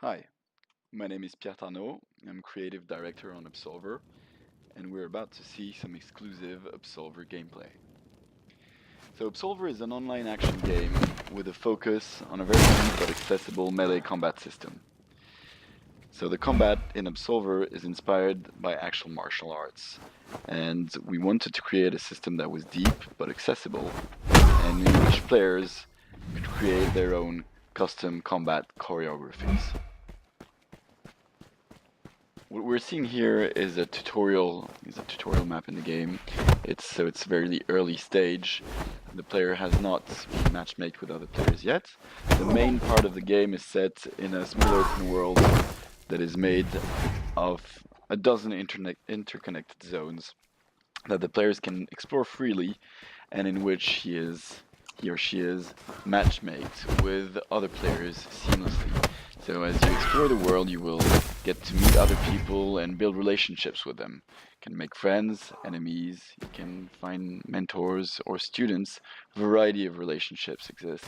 Hi, my name is Pierre Tarnaud. I'm creative director on Absolver, and we're about to see some exclusive Absolver gameplay. So Absolver is an online action game with a focus on a very deep but accessible melee combat system. So the combat in Absolver is inspired by actual martial arts, and we wanted to create a system that was deep but accessible, and in which players could create their own custom combat choreographies. What we're seeing here is a tutorial map in the game. It's very early stage. The player has not been matchmaked with other players yet. The main part of the game is set in a small open world that is made of a dozen interconnected zones that the players can explore freely, and in which he or she is matchmaked with other players seamlessly. So as you explore the world, you will get to meet other people and build relationships with them. You can make friends, enemies, you can find mentors or students. A variety of relationships exist.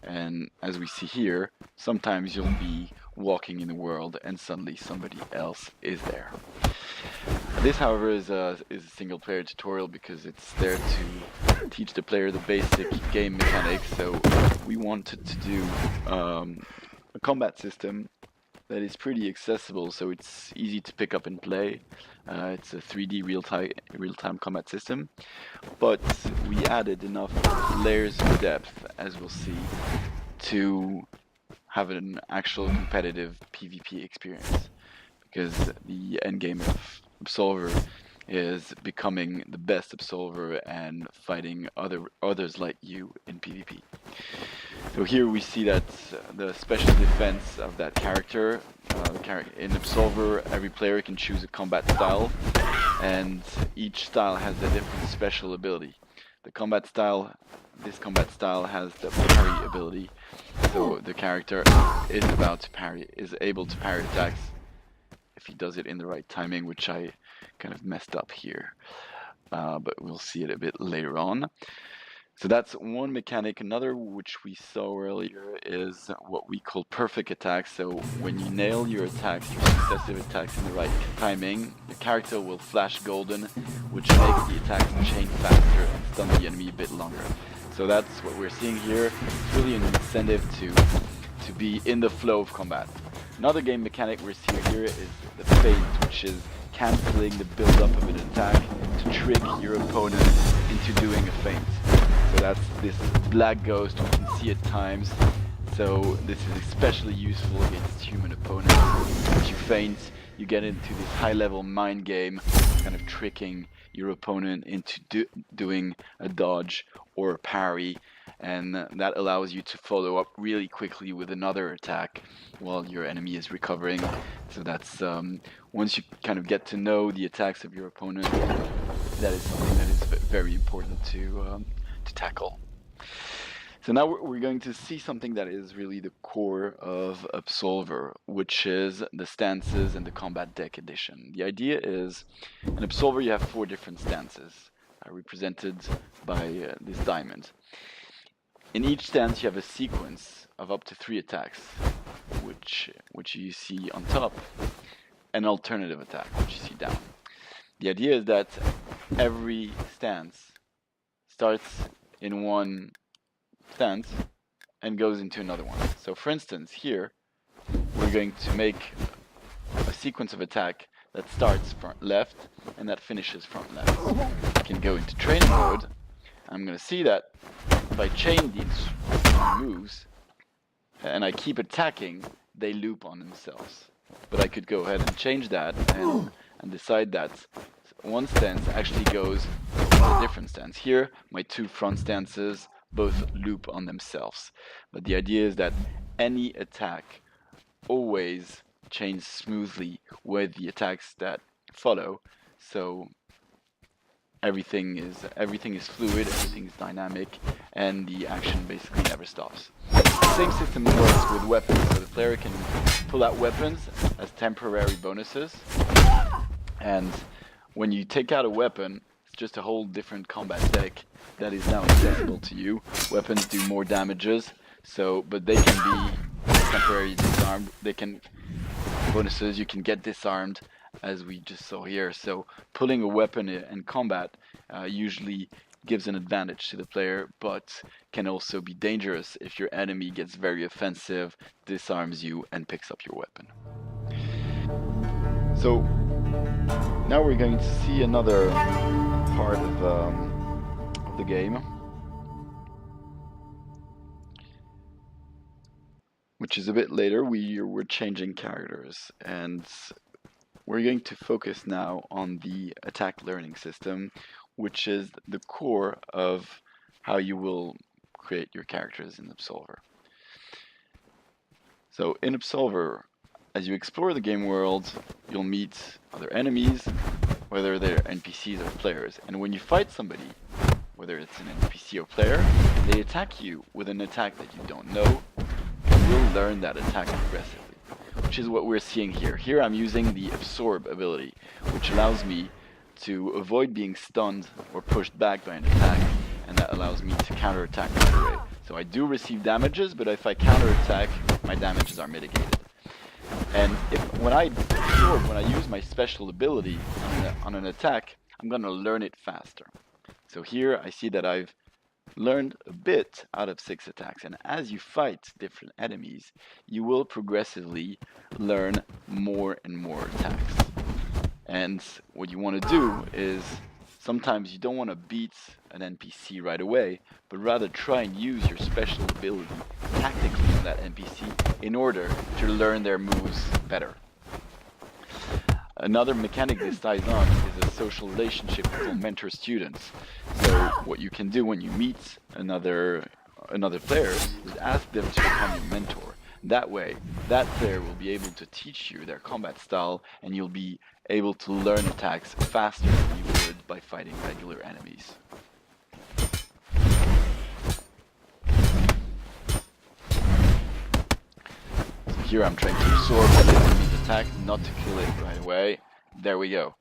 And as we see here, sometimes you'll be walking in the world and suddenly somebody else is there. This, however, is a single player tutorial because it's there to teach the player the basic game mechanics. So we wanted to do a combat system that is pretty accessible, so it's easy to pick up and play. It's a 3D real-time combat system, but we added enough layers of depth, as we'll see, to have an actual competitive PvP experience. Because the endgame of Absolver is becoming the best Absolver and fighting others like you in PvP. So here we see that the special defense of that character. In Absolver, every player can choose a combat style, and each style has a different special ability. This combat style has the parry ability, so the character is able to parry attacks if he does it in the right timing, which I kind of messed up here, but we'll see it a bit later on. So that's one mechanic. Another, which we saw earlier, is what we call perfect attacks. So when you nail your attacks, your successive attacks in the right timing, the character will flash golden, which makes the attacks chain faster and stun the enemy a bit longer. So that's what we're seeing here. It's really an incentive to be in the flow of combat. Another game mechanic we're seeing here is the feint, which is cancelling the build-up of an attack to trick your opponent into doing a feint. So that's this black ghost we can see at times. So this is especially useful against human opponents. As you feint, you get into this high-level mind game, kind of tricking your opponent into doing a dodge or a parry, and that allows you to follow up really quickly with another attack while your enemy is recovering. So that's once you kind of get to know the attacks of your opponent, that is something that is very important to tackle. So now we're going to see something that is really the core of Absolver, which is the stances and the combat deck edition. The idea is, in Absolver you have 4 different stances, represented by this diamond. In each stance you have a sequence of up to 3 attacks, which you see on top, an alternative attack, which you see down. The idea is that every stance starts in one stance and goes into another one. So for instance, here we're going to make a sequence of attack that starts front left and that finishes front left. I can go into training mode. I'm going to see that if I chain these moves and I keep attacking, they loop on themselves. But I could go ahead and change that and decide that one stance actually goes to a different stance. Here, my 2 front stances both loop on themselves. But the idea is that any attack always chains smoothly with the attacks that follow. So everything is fluid, everything is dynamic, and the action basically never stops. The same system works with weapons, so the player can pull out weapons as temporary bonuses, and when you take out a weapon, it's just a whole different combat deck that is now accessible to you. Weapons do more damages, but they can be temporary temporarily disarmed. They can bonuses. You can get disarmed, as we just saw here. So pulling a weapon in combat usually gives an advantage to the player, but can also be dangerous if your enemy gets very offensive, disarms you, and picks up your weapon. So now we're going to see another part of the game, which is a bit later. We're changing characters, and we're going to focus now on the attack learning system, which is the core of how you will create your characters in Absolver. So in Absolver, as you explore the game world, you'll meet other enemies, whether they're NPCs or players. And when you fight somebody, whether it's an NPC or player, they attack you with an attack that you don't know. You will learn that attack progressively, which is what we're seeing here. Here I'm using the Absorb ability, which allows me to avoid being stunned or pushed back by an attack, and that allows me to counterattack right away. So I do receive damages, but if I counterattack, my damages are mitigated. And when I use my special ability on an attack, I'm going to learn it faster. So here I see that I've learned a bit out of 6 attacks, and as you fight different enemies, you will progressively learn more and more attacks. And what you want to do is, sometimes you don't want to beat an NPC right away, but rather try and use your special ability tactically on that NPC in order to learn their moves better. Another mechanic this ties on is a social relationship called mentor-students. So what you can do when you meet another player is ask them to become your mentor. That way, that player will be able to teach you their combat style, and you'll be able to learn attacks faster than you would by fighting regular enemies. So here I'm trying to absorb the enemy's attack, not to kill it right away. There we go.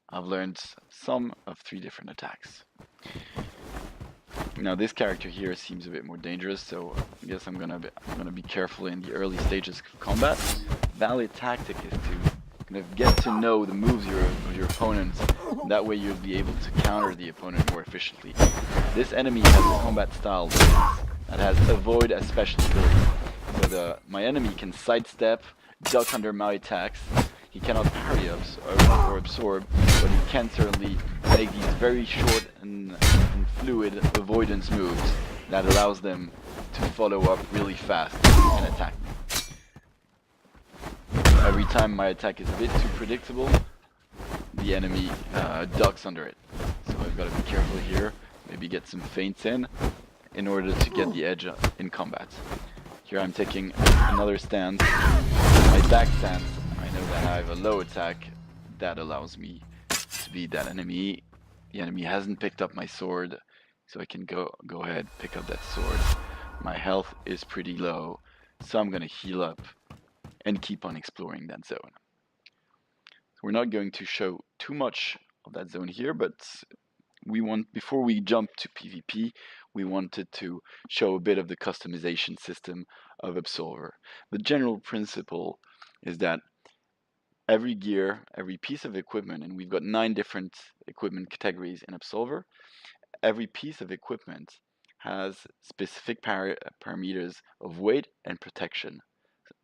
I've learned some of 3 different attacks. Now this character here seems a bit more dangerous, so I guess I'm gonna be careful in the early stages of combat. Valid tactic is to kind of get to know the moves of your opponents. That way you'll be able to counter the opponent more efficiently. This enemy has a combat style that has avoid as special ability. So my enemy can sidestep, duck under my attacks. He cannot parry or absorb, but he can certainly make these very short and fluid avoidance moves that allows them to follow up really fast and attack me. Every time my attack is a bit too predictable, the enemy ducks under it. So I've got to be careful here, maybe get some feints in order to get the edge in combat. Here I'm taking another stance. My back stance, I know that I have a low attack that allows me to beat that enemy. The enemy hasn't picked up my sword, so I can go ahead, pick up that sword. My health is pretty low, so I'm gonna heal up and keep on exploring that zone. So we're not going to show too much of that zone here, but before we jump to PvP, we wanted to show a bit of the customization system of Absolver. The general principle is that every gear, every piece of equipment, and we've got 9 different equipment categories in Absolver, every piece of equipment has specific parameters of weight and protection.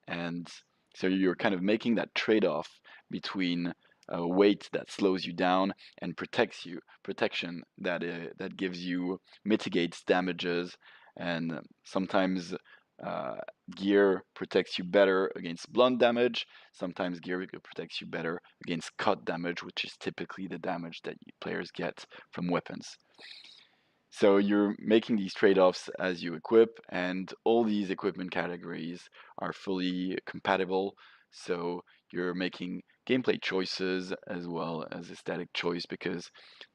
And so you're kind of making that trade-off between weight that slows you down and protection that gives you, mitigates damages, and sometimes gear protects you better against blunt damage. Sometimes gear protects you better against cut damage, which is typically the damage that players get from weapons. So you're making these trade-offs as you equip, and all these equipment categories are fully compatible. So you're making gameplay choices as well as aesthetic choice, because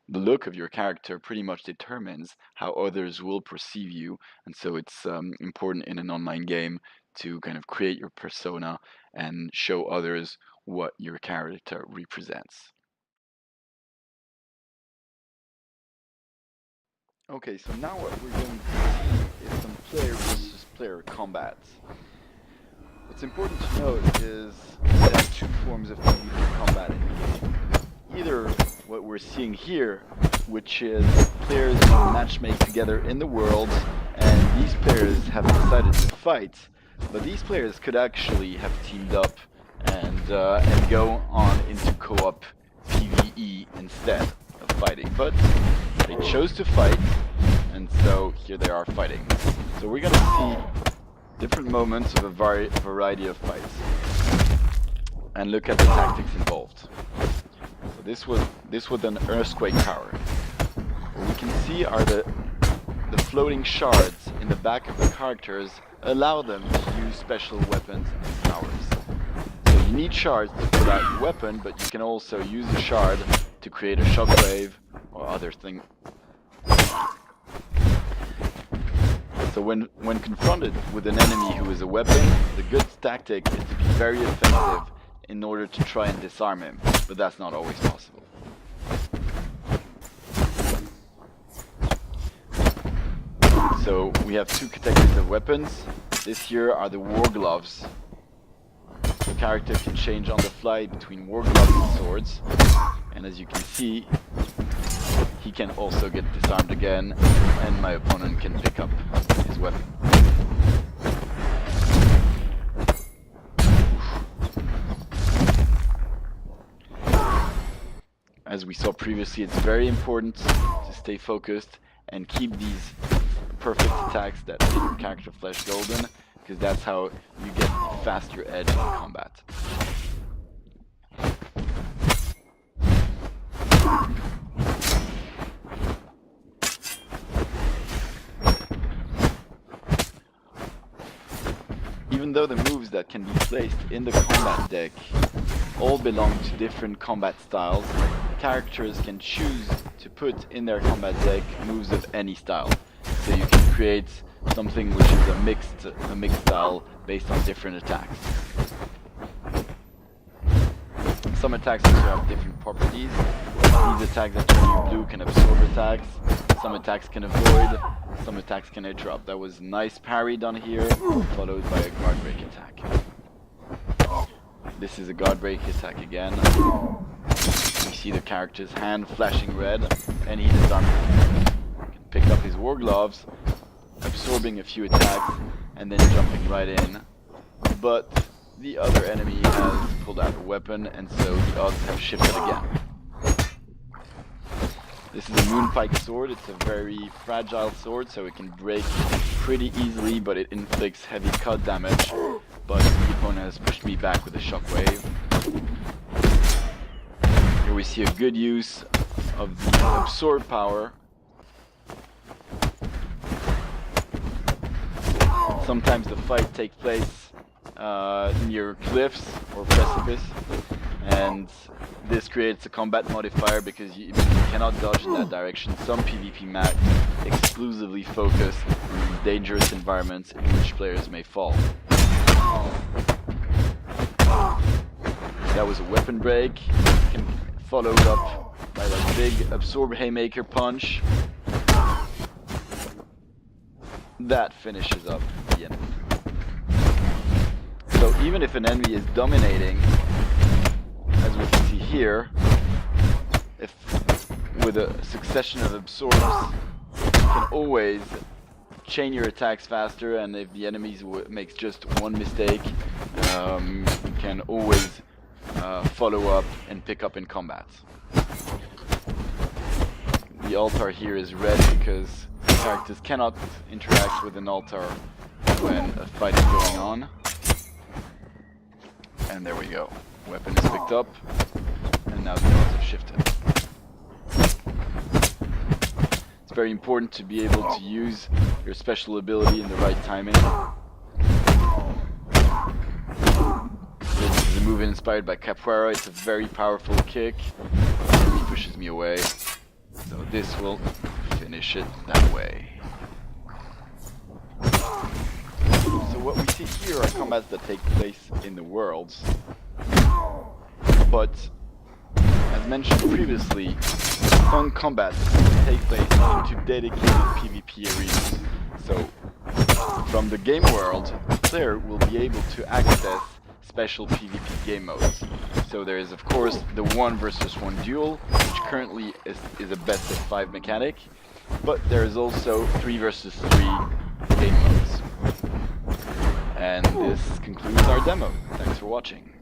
the look of your character pretty much determines how others will perceive you. And so it's important in an online game to kind of create your persona and show others what your character represents. Okay, so now what we're going to see is some player versus player combat. What's important to note is there are two forms of PvP combat in the game. Either what we're seeing here, which is players who matchmake together in the world, and these players have decided to fight, but these players could actually have teamed up and go on into co-op PvE instead of fighting. But they chose to fight, and so here they are fighting. So we're gonna see different moments of a variety of fights, and look at the tactics involved. So this was an earthquake tower. What we can see are the floating shards in the back of the characters allow them to use special weapons and powers. So you need shards to pull out your weapon, but you can also use a shard to create a shockwave or other thing. So when confronted with an enemy who is a weapon, the good tactic is to be very offensive in order to try and disarm him, but that's not always possible. So we have two categories of weapons. This here are the war gloves. The character can change on the fly between war gloves and swords, and as you can see, he can also get disarmed again, and my opponent can pick up his weapon. As we saw previously, it's very important to stay focused and keep these perfect attacks that make your character flesh golden, because that's how you get a faster edge in combat. Even though the moves that can be placed in the combat deck all belong to different combat styles, characters can choose to put in their combat deck moves of any style. So you can create something which is a mixed style based on different attacks. Some attacks also have different properties. These attacks that turn you blue can absorb attacks. Some attacks can avoid. Some attacks can interrupt. That was a nice parry done here, followed by a guard break attack. This is a guard break attack again. We see the character's hand flashing red, and he disarms him. He can pick up his war gloves, absorbing a few attacks, and then jumping right in. But the other enemy has pulled out a weapon, and so the odds have shifted again. This is a Moonpike sword. It's a very fragile sword, so it can break pretty easily, but it inflicts heavy cut damage. But the opponent has pushed me back with a shockwave. Here we see a good use of the absorb power. Sometimes the fight takes place near cliffs or precipice, and this creates a combat modifier because you cannot dodge in that direction. Some PvP maps exclusively focus on these dangerous environments in which players may fall. That was a weapon break, followed up by a big absorb haymaker punch. That finishes up the enemy. So even if an enemy is dominating, as we can see here, if with a succession of absorbs, you can always chain your attacks faster, and if the enemy makes just one mistake, you can always follow up and pick up in combat. The altar here is red because characters cannot interact with an altar when a fight is going on. And there we go. Weapon is picked up, and now the odds have shifted. It's very important to be able to use your special ability in the right timing. This is a move inspired by Capoeira. It's a very powerful kick. He pushes me away. So this will finish it that way. So what we see here are combats that take place in the worlds. But, as mentioned previously, fun combats take place into dedicated PvP arenas. So, from the game world, player will be able to access special PvP game modes. So there is of course the 1 versus 1 duel, which currently is a best of 5 mechanic, but there is also 3 versus 3 game modes. And this concludes our demo. Thanks for watching.